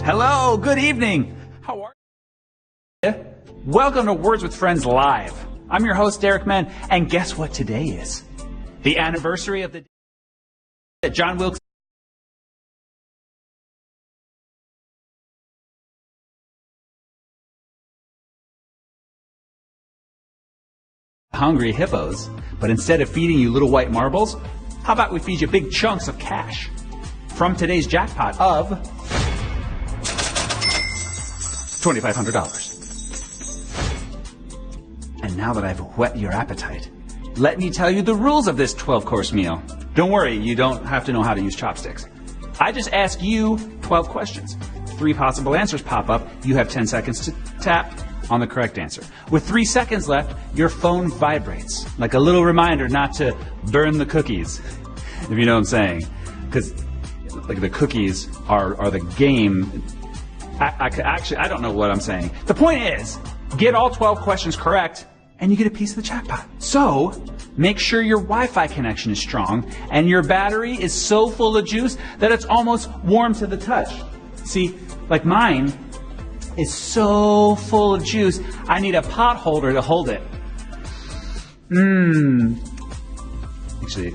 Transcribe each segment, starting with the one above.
Hello, good evening. How are you? Welcome to Words with Friends Live. I'm your host, Derek Mann, and guess what today is? The anniversary of the day that John Wilkes hungry hippos, but instead of feeding you little white marbles, how about we feed you big chunks of cash from today's jackpot of $2,500. And now that I've whet your appetite, let me tell you the rules of this 12-course meal. Don't worry, you don't have to know how to use chopsticks. I just ask you 12 questions. 3 possible answers pop up. You have 10 seconds to tap on the correct answer. With 3 seconds left, your phone vibrates, like a little reminder not to burn the cookies, if you know what I'm saying. Because like the cookies are the game. I don't know what I'm saying. The point is, get all 12 questions correct, and you get a piece of the jackpot. So, make sure your Wi-Fi connection is strong, and your battery is so full of juice that it's almost warm to the touch. See, like mine is so full of juice, I need a pot holder to hold it. Actually,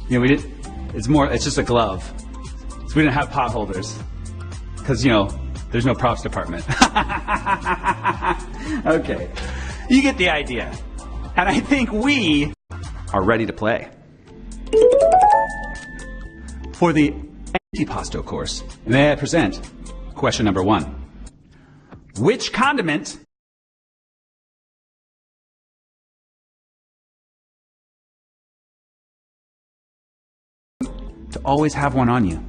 it's just a glove. So we didn't have pot holders. Because, there's no props department. Okay, you get the idea. And I think we are ready to play. For the antipasto course, may I present question number 1. Which condiment to always have one on you?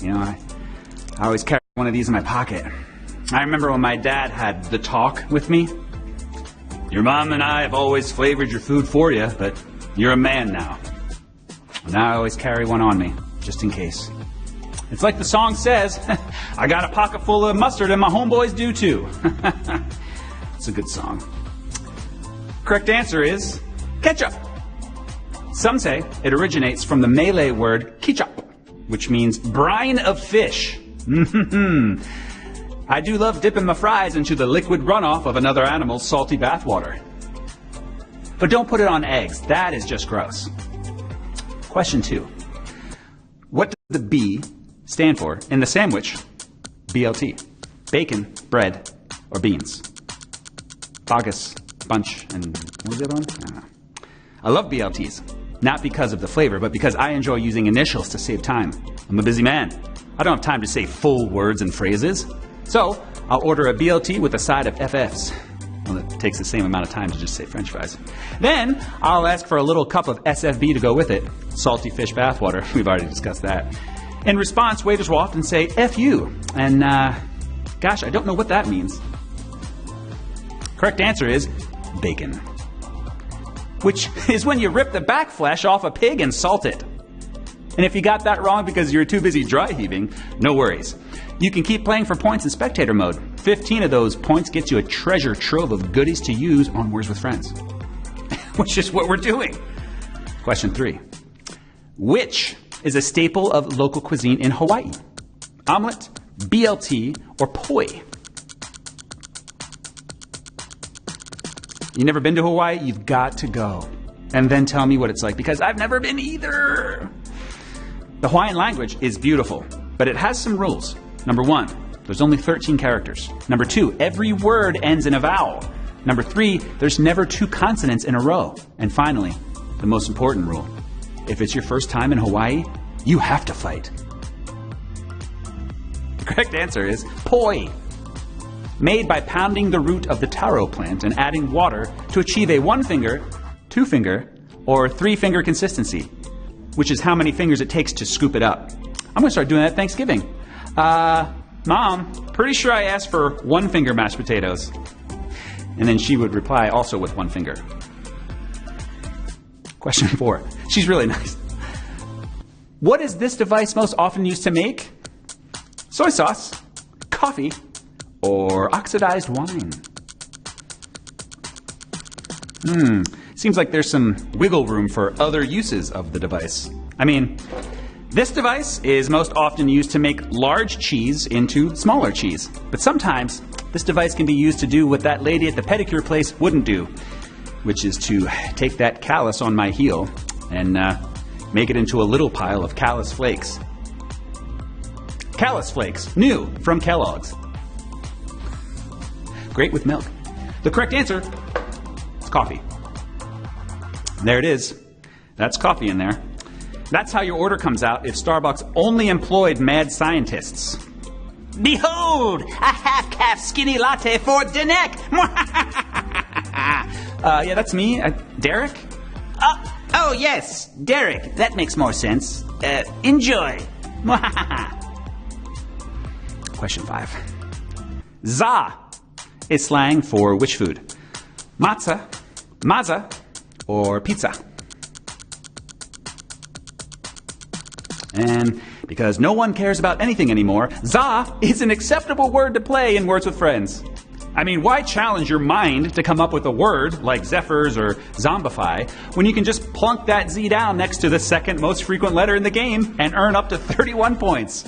I always carry one of these in my pocket. I remember when my dad had the talk with me. Your mom and I have always flavored your food for you, but you're a man now. Now I always carry one on me, just in case. It's like the song says, I got a pocket full of mustard and my homeboys do too. It's a good song. Correct answer is ketchup. Some say it originates from the Malay word kicap, which means brine of fish. I do love dipping my fries into the liquid runoff of another animal's salty bathwater. But don't put it on eggs. That is just gross. Question 2. What does the B stand for in the sandwich BLT? Bacon, bread, or beans? Bogus, bunch, and what was the other one? I don't know. I love BLTs. Not because of the flavor, but because I enjoy using initials to save time. I'm a busy man. I don't have time to say full words and phrases. So, I'll order a BLT with a side of FFs. Well, it takes the same amount of time to just say French fries. Then I'll ask for a little cup of SFB to go with it. Salty fish bathwater. We've already discussed that. In response, waiters will often say F you. And gosh, I don't know what that means. Correct answer is bacon, which is when you rip the back flesh off a pig and salt it. And if you got that wrong because you're too busy dry heaving, no worries. You can keep playing for points in spectator mode. 15 of those points gets you a treasure trove of goodies to use on Words with Friends, which is what we're doing. Question 3. Which is a staple of local cuisine in Hawaii? Omelet, BLT, or poi? You never been to Hawaii? You've got to go. And then tell me what it's like, because I've never been either. The Hawaiian language is beautiful, but it has some rules. Number 1, there's only 13 characters. Number 2, every word ends in a vowel. Number 3, there's never 2 consonants in a row. And finally, the most important rule. If it's your first time in Hawaii, you have to fight. The correct answer is poi. Made by pounding the root of the taro plant and adding water to achieve a 1-finger, 2-finger, or 3-finger consistency, which is how many fingers it takes to scoop it up. I'm going to start doing that at Thanksgiving. Mom, pretty sure I asked for 1-finger mashed potatoes. And then she would reply also with 1 finger. Question 4. She's really nice. What is this device most often used to make? Soy sauce, coffee, or oxidized wine? Seems like there's some wiggle room for other uses of the device. I mean, this device is most often used to make large cheese into smaller cheese. But sometimes this device can be used to do what that lady at the pedicure place wouldn't do, which is to take that callus on my heel and make it into a little pile of callus flakes. Callus flakes, new from Kellogg's. Great with milk. The correct answer is coffee. There it is. That's coffee in there. That's how your order comes out if Starbucks only employed mad scientists. Behold, a half-calf skinny latte for Danek. Yeah, that's me. Derek? Oh, yes, Derek. That makes more sense. Enjoy. Question 5. Za is slang for which food? Matzah, maza, or pizza? And because no one cares about anything anymore, za is an acceptable word to play in Words with Friends. I mean, why challenge your mind to come up with a word like Zephyrs or Zombify when you can just plunk that Z down next to the second most frequent letter in the game and earn up to 31 points?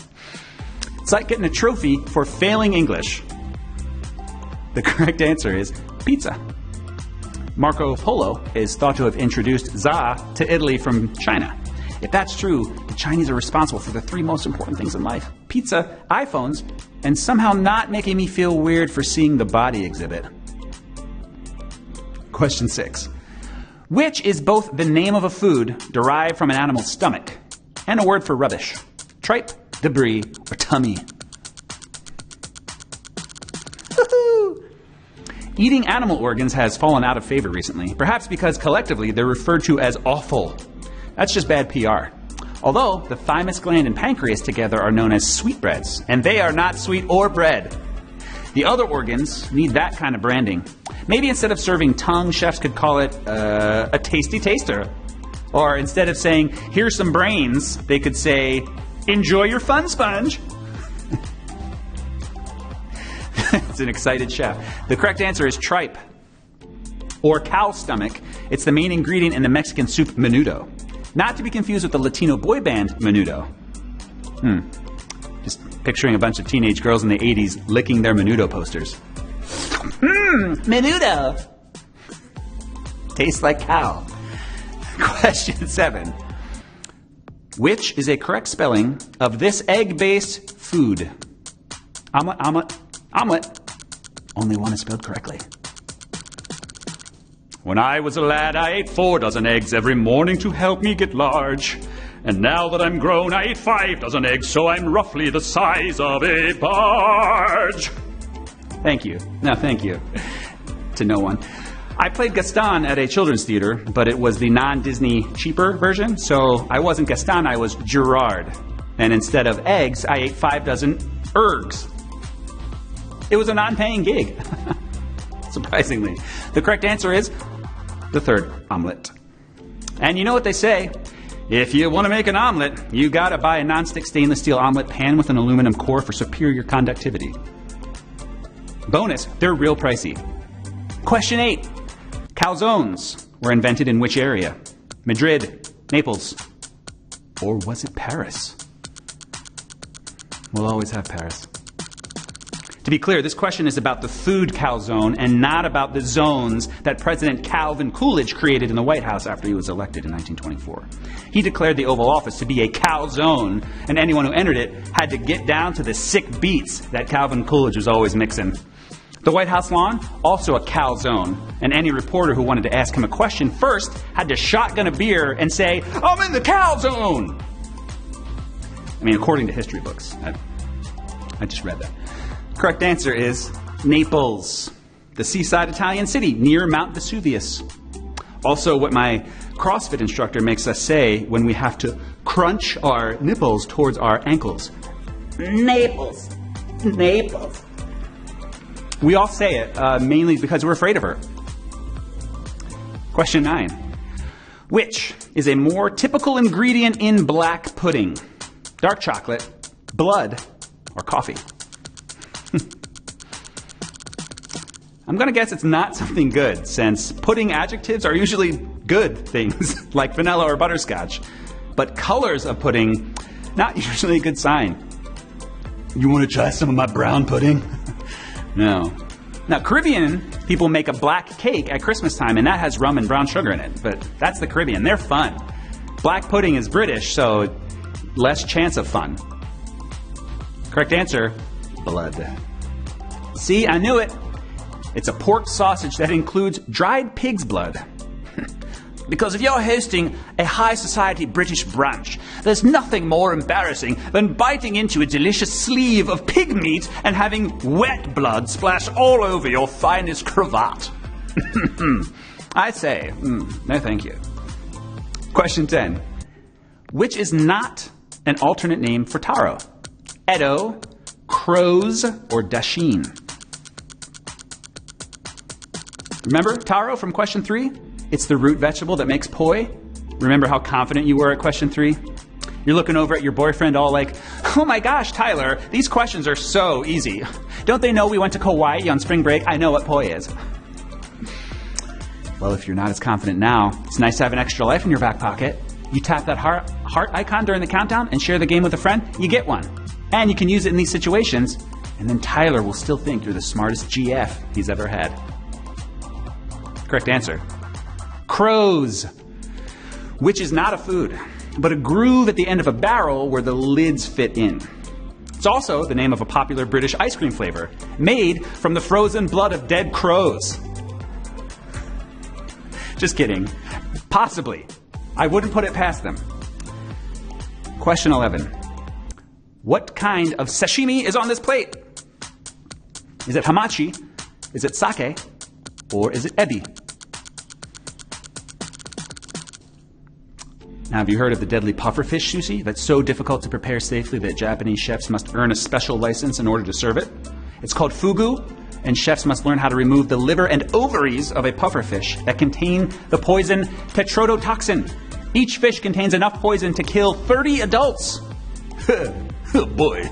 It's like getting a trophy for failing English. The correct answer is pizza. Marco Polo is thought to have introduced za to Italy from China. If that's true, the Chinese are responsible for the 3 most important things in life: pizza, iPhones, and somehow not making me feel weird for seeing the body exhibit. Question 6. Which is both the name of a food derived from an animal's stomach and a word for rubbish? Tripe, debris, or tummy? Eating animal organs has fallen out of favor recently, perhaps because collectively they're referred to as awful. That's just bad PR. Although the thymus gland and pancreas together are known as sweetbreads, and they are not sweet or bread. The other organs need that kind of branding. Maybe instead of serving tongue, chefs could call it a tasty taster. Or instead of saying, here's some brains, they could say, enjoy your fun sponge. It's an excited chef. The correct answer is tripe, or cow stomach. It's the main ingredient in the Mexican soup menudo. Not to be confused with the Latino boy band Menudo. Just picturing a bunch of teenage girls in the 80s licking their Menudo posters. Menudo! Tastes like cow. Question 7. Which is a correct spelling of this egg-based food? Omelet, omelet, omelet. Only one is spelled correctly. When I was a lad, I ate 4 dozen eggs every morning to help me get large. And now that I'm grown, I eat 5 dozen eggs, so I'm roughly the size of a barge. Thank you. No, thank you. to no one. I played Gaston at a children's theater, but it was the non-Disney cheaper version, so I wasn't Gaston, I was Gerard. And instead of eggs, I ate 5 dozen ergs. It was a non-paying gig, surprisingly. The correct answer is the third, omelet. And you know what they say, if you want to make an omelet, you gotta buy a non-stick stainless steel omelet pan with an aluminum core for superior conductivity. Bonus, they're real pricey. Question 8. Calzones were invented in which area? Madrid, Naples, or was it Paris? We'll always have Paris. To be clear, this question is about the food calzone and not about the zones that President Calvin Coolidge created in the White House after he was elected in 1924. He declared the Oval Office to be a calzone, and anyone who entered it had to get down to the sick beats that Calvin Coolidge was always mixing. The White House lawn, also a calzone, and any reporter who wanted to ask him a question first had to shotgun a beer and say, "I'm in the calzone!" I mean, according to history books. I just read that. Correct answer is Naples, the seaside Italian city near Mount Vesuvius. Also, what my CrossFit instructor makes us say when we have to crunch our nipples towards our ankles. Naples. Naples. We all say it, mainly because we're afraid of her. Question 9. Which is a more typical ingredient in black pudding? Dark chocolate, blood, or coffee? I'm going to guess it's not something good, since pudding adjectives are usually good things, like vanilla or butterscotch. But colors of pudding, not usually a good sign. You want to try some of my brown pudding? No. Now, Caribbean people make a black cake at Christmas time, and that has rum and brown sugar in it. But that's the Caribbean. They're fun. Black pudding is British, so less chance of fun. Correct answer, blood. See, I knew it. It's a pork sausage that includes dried pig's blood. Because if you're hosting a high society British brunch, there's nothing more embarrassing than biting into a delicious sleeve of pig meat and having wet blood splash all over your finest cravat. I say, no thank you. Question 10. Which is not an alternate name for taro? Edo, Crows, or Dasheen? Remember taro from question 3? It's the root vegetable that makes poi. Remember how confident you were at question 3? You're looking over at your boyfriend all like, "Oh my gosh, Tyler, these questions are so easy. Don't they know we went to Kauai on spring break? I know what poi is." Well, if you're not as confident now, it's nice to have an extra life in your back pocket. You tap that heart icon during the countdown and share the game with a friend, you get one. And you can use it in these situations, and then Tyler will still think you're the smartest GF he's ever had. Correct answer. Crows, which is not a food, but a groove at the end of a barrel where the lids fit in. It's also the name of a popular British ice cream flavor, made from the frozen blood of dead crows. Just kidding. Possibly. I wouldn't put it past them. Question 11. What kind of sashimi is on this plate? Is it hamachi? Is it sake? Or is it ebi? Now, have you heard of the deadly pufferfish sushi that's so difficult to prepare safely that Japanese chefs must earn a special license in order to serve it? It's called fugu, and chefs must learn how to remove the liver and ovaries of a pufferfish that contain the poison tetrodotoxin. Each fish contains enough poison to kill 30 adults. Oh boy,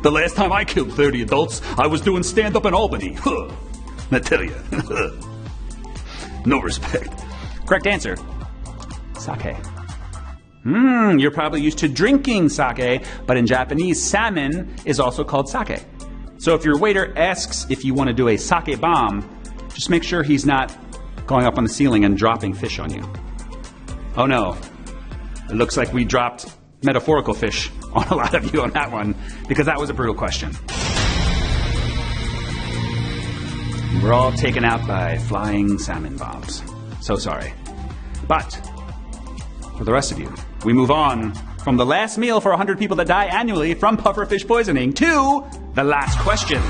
the last time I killed 30 adults, I was doing stand-up in Albany. I tell you, no respect. Correct answer, sake. You're probably used to drinking sake, but in Japanese, salmon is also called sake. So if your waiter asks if you want to do a sake bomb, just make sure he's not going up on the ceiling and dropping fish on you. Oh no, it looks like we dropped metaphorical fish on a lot of you on that one, because that was a brutal question. We're all taken out by flying salmon bombs. So sorry. But for the rest of you, we move on from the last meal for 100 people that die annually from pufferfish poisoning to the last question.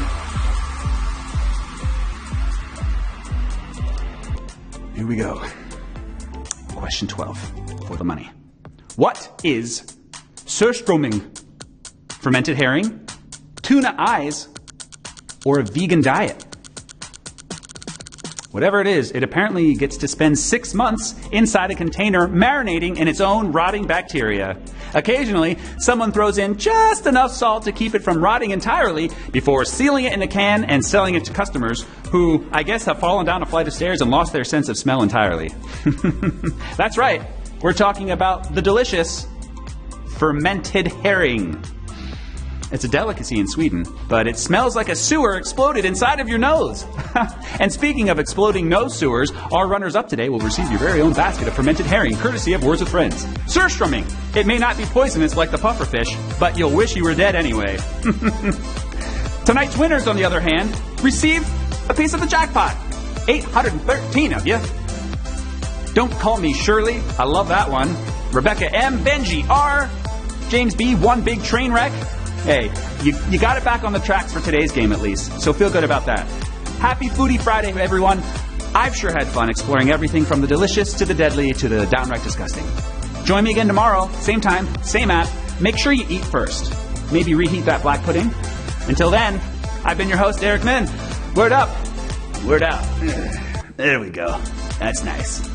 here we go. Question 12 for the money. What is surströmming? Fermented herring, tuna eyes, or a vegan diet? Whatever it is, it apparently gets to spend 6 months inside a container marinating in its own rotting bacteria. Occasionally, someone throws in just enough salt to keep it from rotting entirely before sealing it in a can and selling it to customers who, I guess, have fallen down a flight of stairs and lost their sense of smell entirely. That's right, we're talking about the delicious fermented herring. It's a delicacy in Sweden, but it smells like a sewer exploded inside of your nose. And speaking of exploding nose sewers, our runners-up today will receive your very own basket of fermented herring, courtesy of Words with Friends. Surströmming. It may not be poisonous like the pufferfish, but you'll wish you were dead anyway. Tonight's winners, on the other hand, receive a piece of the jackpot. 813 of you. Don't call me Shirley. I love that one. Rebecca M, Benji R, James B, One Big Train Wreck. Hey, you got it back on the tracks for today's game at least, so feel good about that. Happy Foodie Friday, everyone. I've sure had fun exploring everything from the delicious to the deadly to the downright disgusting. Join me again tomorrow, same time, same app. Make sure you eat first. Maybe reheat that black pudding. Until then, I've been your host, Eric Min. Word up. Word out. There we go. That's nice.